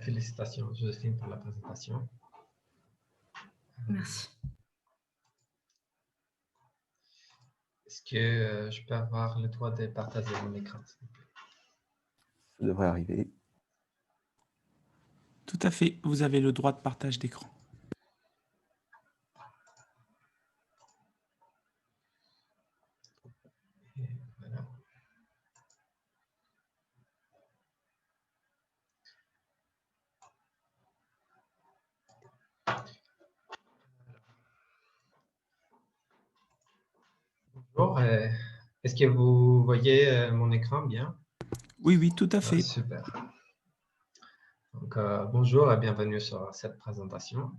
Félicitations, Joséphine, pour la présentation. Merci. Est-ce que je peux avoir le droit de partager mon écran, s'il vous plaît? Ça devrait arriver. Tout à fait, vous avez le droit de partage d'écran. Et voilà. Bonjour, est-ce que vous voyez mon écran bien? Oui, oui, tout à Ah, fait. super. Donc, bonjour et bienvenue sur cette présentation.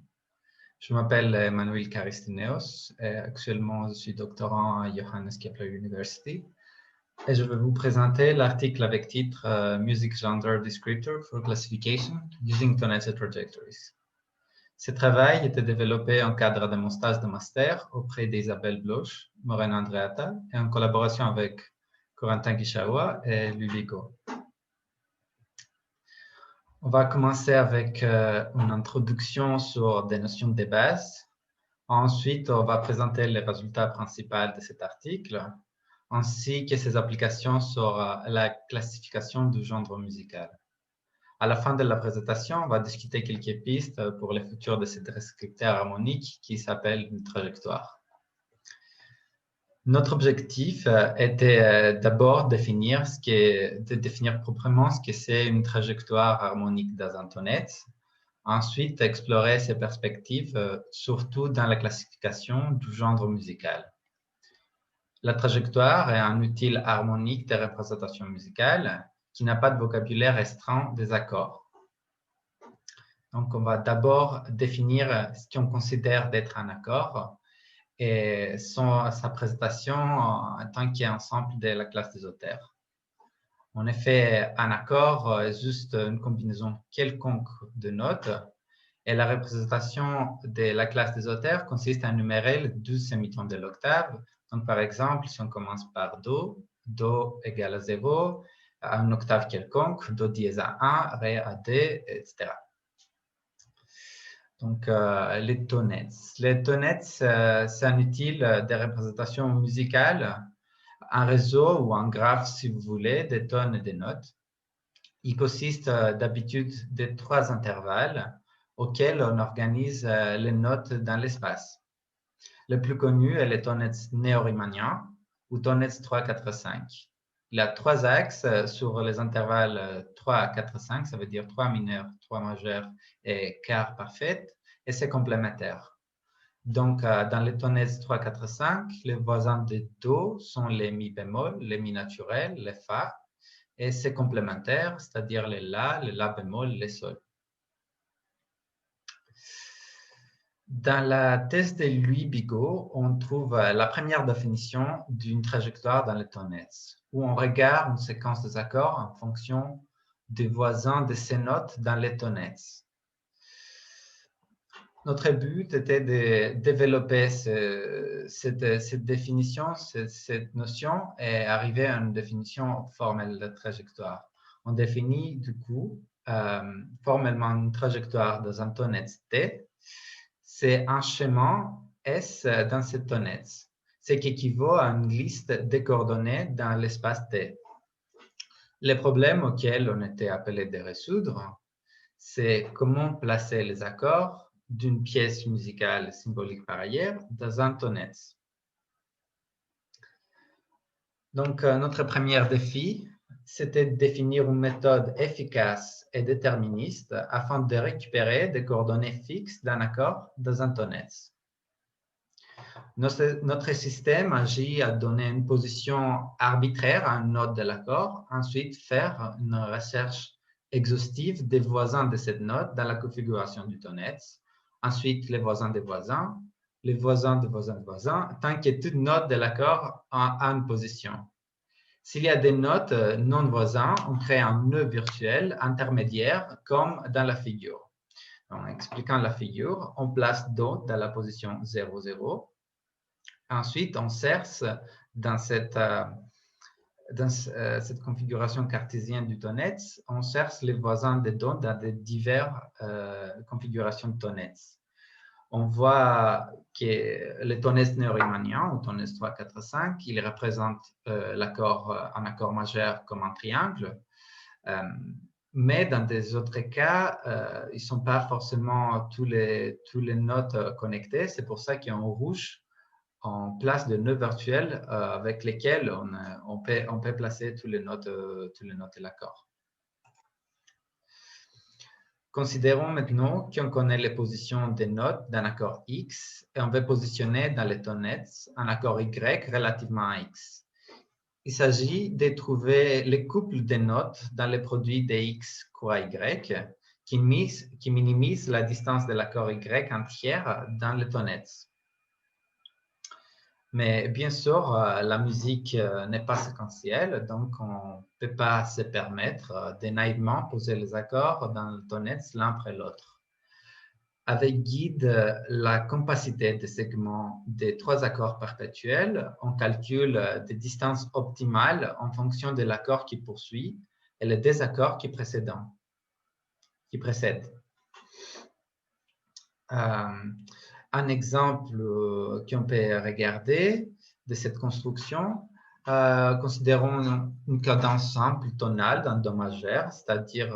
Je m'appelle Emmanuel Karistineos et actuellement je suis doctorant à Johannes Kepler University et je vais vous présenter l'article avec titre Music Gender Descriptor for Classification Using Tonality Trajectories. Ce travail était développé en cadre de mon stage de master auprès d'Isabelle Bloch, Morena Andreata et en collaboration avec Corentin Guichaoua et Luligo. On va commencer avec une introduction sur des notions de base. Ensuite, on va présenter les résultats principaux de cet article, ainsi que ses applications sur la classification du genre musical. À la fin de la présentation, on va discuter quelques pistes pour le futur de ce descripteur harmonique qui s'appelle une trajectoire. Notre objectif était d'abord de définir proprement ce que c'est une trajectoire harmonique d'asymptotes. Ensuite, explorer ces perspectives, surtout dans la classification du genre musical. La trajectoire est un outil harmonique de représentation musicale qui n'a pas de vocabulaire restreint des accords. Donc, on va d'abord définir ce qu'on considère d'être un accord et sa présentation en tant qu'ensemble de la classe des auteurs. En effet, un accord est juste une combinaison quelconque de notes et la représentation de la classe des auteurs consiste à énumérer les 12 sémitons de l'octave. Donc, par exemple, si on commence par Do, Do égale à 0, à une octave quelconque, Do dièse à 1, Ré à D, etc. Donc, les tonettes. Les tonettes, c'est un outil de représentation musicale, un réseau ou un graphe, si vous voulez, des tonnes et des notes. Il consiste d'habitude de 3 intervalles auxquels on organise les notes dans l'espace. Le plus connu est les tonettes néo-riemanniens ou tonettes 3, 4, 5. Il y a 3 axes sur les intervalles 3, 4, 5, ça veut dire 3 mineurs, 3 majeurs et quart parfaite, et c'est complémentaire. Donc, dans les tonettes 3, 4, 5, les voisins de Do sont les mi bémol, les mi naturels, les fa, et c'est complémentaire, c'est-à-dire les la bémol, les sol. Dans la thèse de Louis Bigot, on trouve la première définition d'une trajectoire dans les tonettes, où on regarde une séquence des accords en fonction des voisins de ces notes dans les tonettes. Notre but était de développer cette définition, cette notion, et arriver à une définition formelle de trajectoire. On définit du coup formellement une trajectoire dans un tonette T. C'est un chemin S dans cette tonette, ce qui équivaut à une liste de coordonnées dans l'espace T. Les problèmes auxquels on était appelé de résoudre, c'est comment placer les accords d'une pièce musicale symbolique par ailleurs dans un tonette. Donc, notre premier défi, c'était de définir une méthode efficace et déterministe afin de récupérer des coordonnées fixes d'un accord dans un tonette. Notre système agit à donner une position arbitraire à une note de l'accord, ensuite faire une recherche exhaustive des voisins de cette note dans la configuration du tonette, ensuite les voisins des voisins, les voisins de voisins de voisins, tant que toute note de l'accord a une position. S'il y a des notes non voisins, on crée un nœud virtuel intermédiaire comme dans la figure. En expliquant la figure, on place Do dans la position 0, 0. Ensuite, on cherche dans cette dans cette configuration cartésienne du tonnet, on cherche les voisins des dons dans des diverses configurations de tonnets. On voit que le tonnet néo-riemannien, ou tonnet 3, 4, 5, il représente un accord majeur comme un triangle. Mais dans des autres cas, ils ne sont pas forcément tous les notes connectées. C'est pour ça qu'en rouge, on place des nœuds virtuels avec lesquels on peut placer tous les notes de l'accord. Considérons maintenant qu'on connaît les positions des notes d'un accord X et on veut positionner dans les tonnets un accord Y relativement à X. Il s'agit de trouver les couples des notes dans les produits de X croix Y qui minimisent la distance de l'accord Y entière dans les tonnets. Mais bien sûr, la musique n'est pas séquentielle, donc on ne peut pas se permettre de naïvement poser les accords dans le tonnet l'un après l'autre. Avec guide la compacité des segments des 3 accords perpétuels, on calcule des distances optimales en fonction de l'accord qui poursuit et les désaccords qui précèdent. Un exemple qu'on peut regarder de cette construction, considérons une cadence simple tonale d'un do majeur, c'est-à-dire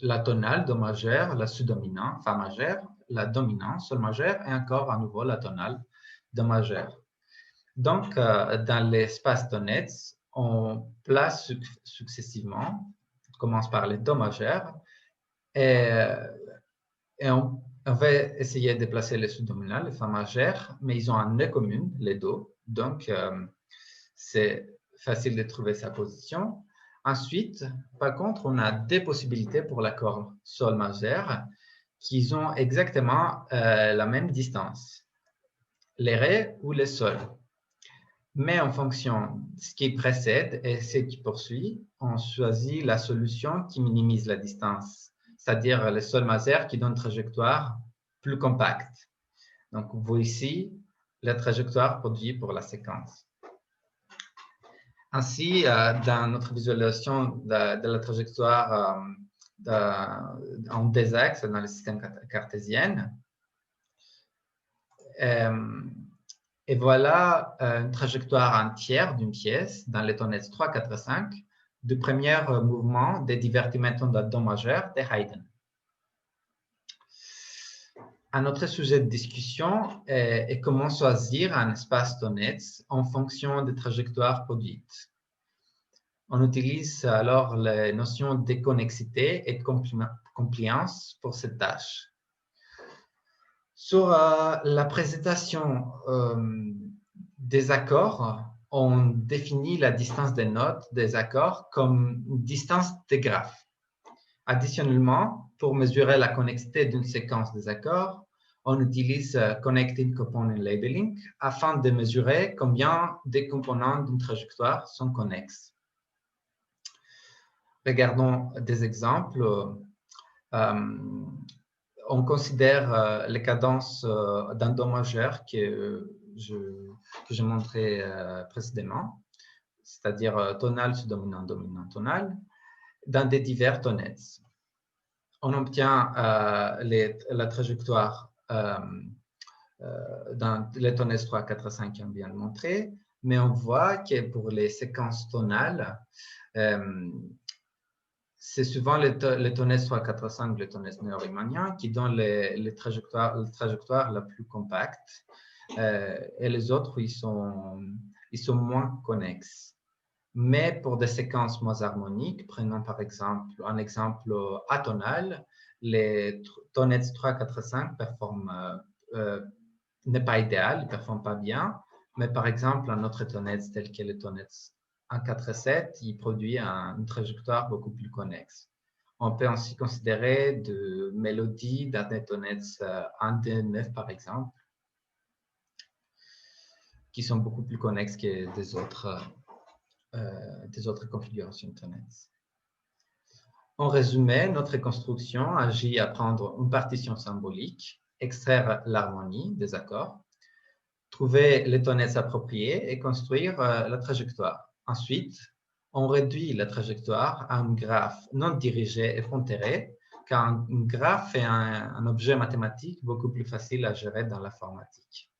la tonale do majeur, la sous-dominant, fa majeur, la dominant, sol majeur, et encore à nouveau la tonale do majeur. Donc, dans l'espace tonnets, on place successivement, on commence par les do majeurs, et on va essayer de placer les sous-dominales, les fa majeurs, mais ils ont un nœud commun, les do, donc c'est facile de trouver sa position. Ensuite, par contre, on a des possibilités pour l'accord sol majeur qui ont exactement la même distance, les ré ou les sol. Mais en fonction de ce qui précède et ce qui poursuit, on choisit la solution qui minimise la distance, c'est-à-dire le sol majeur qui donne une trajectoire plus compacte. Donc, vous voyez ici la trajectoire produite pour la séquence. Ainsi, dans notre visualisation de la trajectoire en deux axes dans le système cartésien, et voilà une trajectoire entière d'une pièce dans les tonnets 3, 4, 5 du premier mouvement des divertiments de do majeur de Haydn. Un autre sujet de discussion est comment choisir un espace tonnets en fonction des trajectoires produites. On utilise alors les notions de connexité et de compliance pour cette tâche. Sur la présentation des accords, on définit la distance des notes des accords comme une distance de graphe. Additionnellement, pour mesurer la connexité d'une séquence des accords, on utilise Connecting Component Labeling afin de mesurer combien de composants d'une trajectoire sont connexes. Regardons des exemples. On considère les cadences d'un do majeur que j'ai montré précédemment, c'est-à-dire tonal, sous-dominant, dominant, tonal, dans des divers tonnets. On obtient la trajectoire dans les tonnets 3, 4, 5 qui ont bien montré, mais on voit que pour les séquences tonales, c'est souvent les tonnets 3, 4, 5, les tonnets néo-riemanniens qui donnent les trajectoires la plus compacte, et les autres, ils sont moins connexes. Mais pour des séquences moins harmoniques, prenons par exemple un exemple atonal, les tonnets 3, 4, 5 performent, n'est pas idéal, ils ne performent pas bien, mais par exemple un autre tonnet tel que le tonnet 1, 4, 7, il produit une trajectoire beaucoup plus connexe. On peut aussi considérer de mélodies dans des tonnets 1, 2, 9 par exemple, qui sont beaucoup plus connexes que des autres configurations de tonnets. En résumé, notre construction agit à prendre une partition symbolique, extraire l'harmonie des accords, trouver les tonnettes appropriées et construire la trajectoire. Ensuite, on réduit la trajectoire à un graphe non dirigé et pointéré, car un graphe est un objet mathématique beaucoup plus facile à gérer dans l'informatique.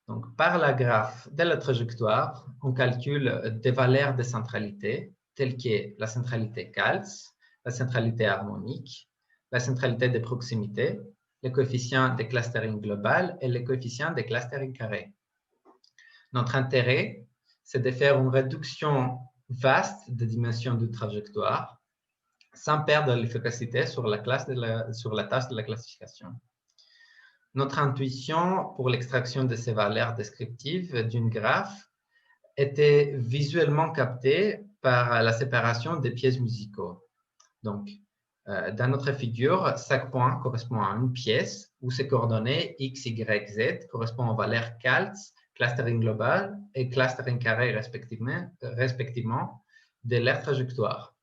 Donc, par la graphe de la trajectoire, on calcule des valeurs de centralité, telles que la centralité Caltz, la centralité harmonique, la centralité de proximité, le coefficient de clustering global et le coefficient de clustering carré. Notre intérêt, c'est de faire une réduction vaste des dimensions de trajectoire sans perdre l'efficacité sur la tâche de la classification. Notre intuition pour l'extraction de ces valeurs descriptives d'une graphe était visuellement captée par la séparation des pièces musicaux. Donc, dans notre figure, chaque point correspond à une pièce où ses coordonnées x, y, z correspondent aux valeurs Caltz, clustering global et clustering carré respectivement de leur trajectoire.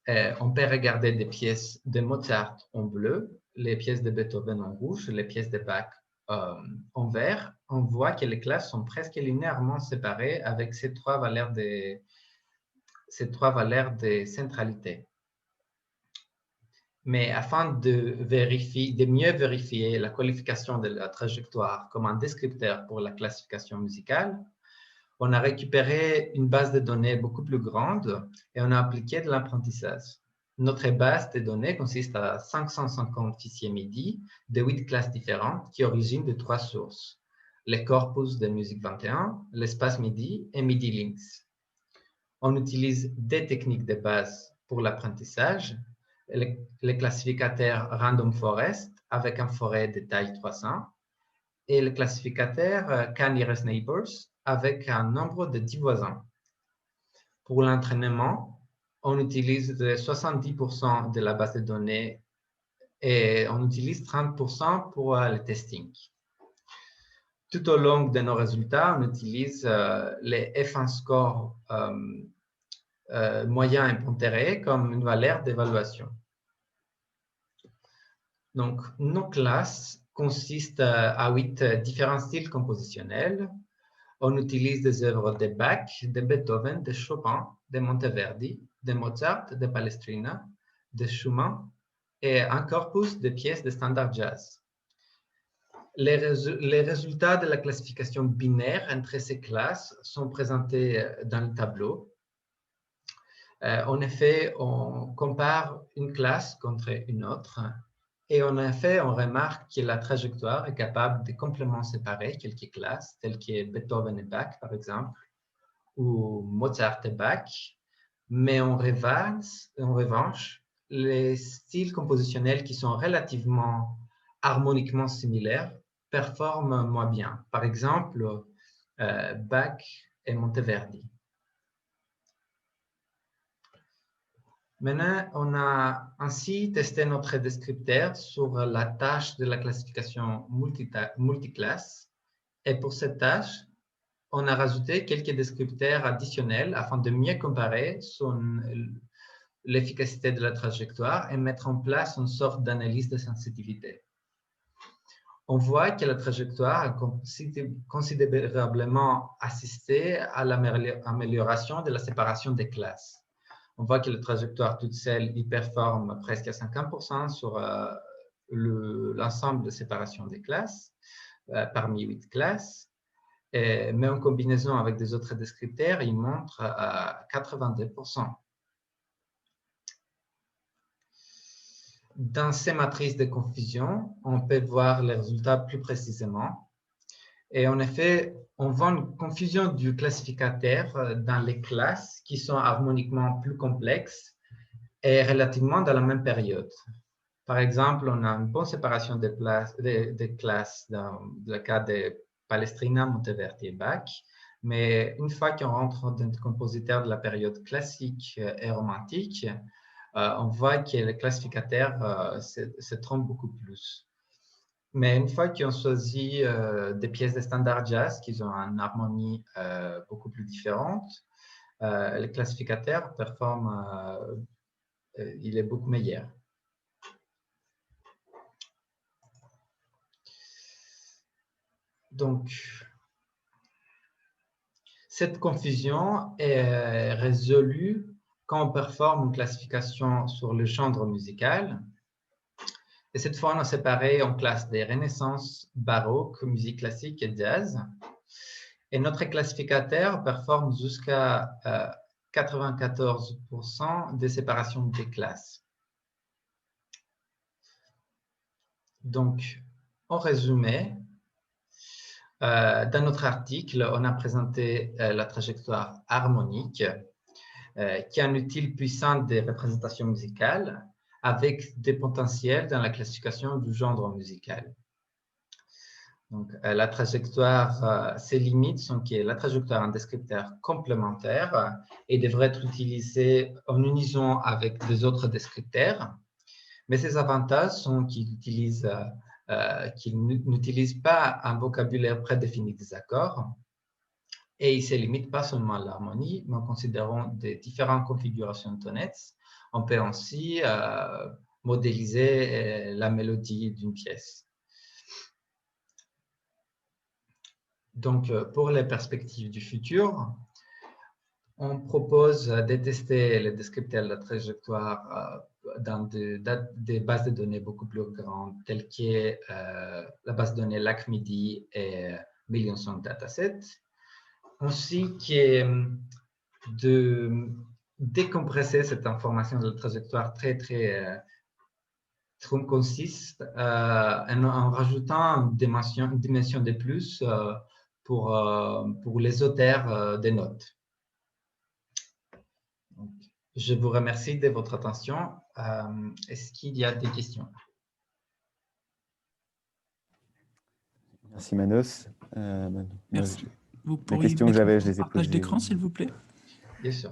On peut regarder des pièces de Mozart en bleu, les pièces de Beethoven en rouge, les pièces de Bach en vert. On voit que les classes sont presque linéairement séparées avec ces trois valeurs de centralité. Mais afin de mieux vérifier la qualification de la trajectoire comme un descripteur pour la classification musicale, on a récupéré une base de données beaucoup plus grande et on a appliqué de l'apprentissage. Notre base de données consiste à 550 fichiers MIDI de 8 classes différentes qui originent de 3 sources: le corpus de musique 21, l'espace MIDI et MIDI Links. On utilise des techniques de base pour l'apprentissage, le classificateur Random Forest avec un forêt de taille 300 et le classificateur K-Nearest Neighbors avec un nombre de 10 voisins. Pour l'entraînement, on utilise 70% de la base de données et on utilise 30% pour le testing. Tout au long de nos résultats, on utilise les F1 score moyen et pondéré comme une valeur d'évaluation. Donc, nos classes consistent à 8 différents styles compositionnels. On utilise des œuvres de Bach, de Beethoven, de Chopin, de Monteverdi, de Mozart, de Palestrina, de Schumann et un corpus de pièces de standard jazz. Les résultats de la classification binaire entre ces classes sont présentés dans le tableau. En effet, on compare une classe contre une autre. Et en effet, on remarque que la trajectoire est capable de compléments séparés quelques classes, telles que Beethoven et Bach, par exemple, ou Mozart et Bach. Mais en revanche, les styles compositionnels qui sont relativement harmoniquement similaires performent moins bien. Par exemple, Bach et Monteverdi. Maintenant, on a ainsi testé notre descripteur sur la tâche de la classification multiclasse. Et pour cette tâche, on a rajouté quelques descripteurs additionnels afin de mieux comparer l'efficacité de la trajectoire et mettre en place une sorte d'analyse de sensitivité. On voit que la trajectoire a considérablement assisté à l'amélioration de la séparation des classes. On voit que la trajectoire toute seule y performe presque à 50% sur l'ensemble de séparation des classes parmi 8 classes. Mais en combinaison avec des autres descripteurs, il montre à 82%. Dans ces matrices de confusion, on peut voir les résultats plus précisément. Et en effet, on voit une confusion du classificateur dans les classes qui sont harmoniquement plus complexes et relativement dans la même période. Par exemple, on a une bonne séparation des classes dans le cas de Palestrina, Monteverdi et Bach, mais une fois qu'on rentre dans le compositeur de la période classique et romantique, on voit que le classificateur se trompe beaucoup plus. Mais une fois qu'on choisit des pièces de standard jazz qui ont une harmonie beaucoup plus différente, le classificateur performe, il est beaucoup meilleur. Donc, cette confusion est résolue quand on performe une classification sur le genre musical. Et cette fois, on a séparé en classes des Renaissance, baroque, musique classique et jazz. Et notre classificateur performe jusqu'à 94% de séparation des classes. Donc, en résumé, dans notre article, on a présenté la trajectoire harmonique, qui est un outil puissant des représentations musicales avec des potentiels dans la classification du genre musical. Donc, la trajectoire, ses limites sont que la trajectoire est un descripteur complémentaire et devrait être utilisé en unison avec des autres descripteurs. Mais ses avantages sont qu'il n'utilise pas un vocabulaire prédéfini des accords et il ne se limite pas seulement à l'harmonie, mais en considérant des différentes configurations de tonnettes, on peut aussi modéliser la mélodie d'une pièce. Donc, pour les perspectives du futur, on propose de tester les descripteurs de la trajectoire dans des bases de données beaucoup plus grandes, telles que la base de données LAC-MIDI et Million Song Dataset, ainsi que de décompresser cette information de la trajectoire très concise en rajoutant une dimension de plus pour les auteurs des notes. Donc, je vous remercie de votre attention. Est-ce qu'il y a des questions? Merci Manos. Merci. Vous Les pourriez questions que mettre j'avais, le je les ai partage posées. d'écran, s'il vous plaît. Bien sûr.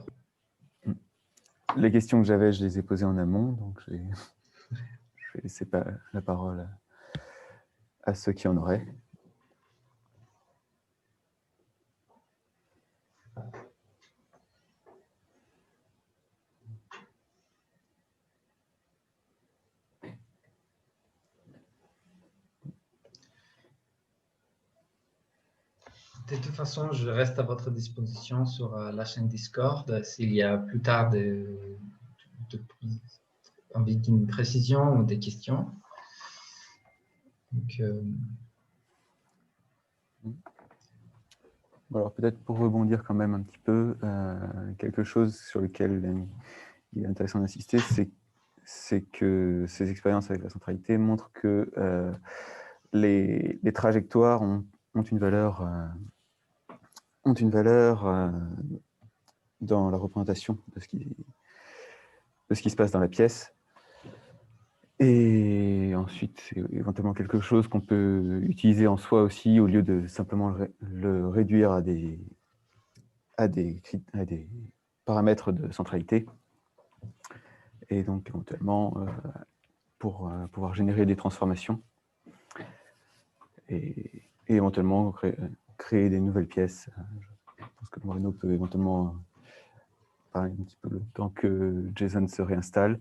Les questions que j'avais, je les ai posées en amont, donc je vais laisser la parole à ceux qui en auraient. De toute façon, je reste à votre disposition sur la chaîne Discord s'il y a plus tard envie d'une précision ou des questions. Donc, Alors peut-être pour rebondir quand même un petit peu, quelque chose sur lequel il est intéressant d'insister, c'est que ces expériences avec la centralité montrent que les trajectoires ont une valeur dans la représentation de ce qui se passe dans la pièce. Et ensuite, c'est éventuellement quelque chose qu'on peut utiliser en soi aussi, au lieu de simplement le réduire à des paramètres de centralité. Et donc, éventuellement, pour pouvoir générer des transformations et éventuellement créer des nouvelles pièces. Je pense que Moreno peut éventuellement parler un petit peu le temps que JSON se réinstalle.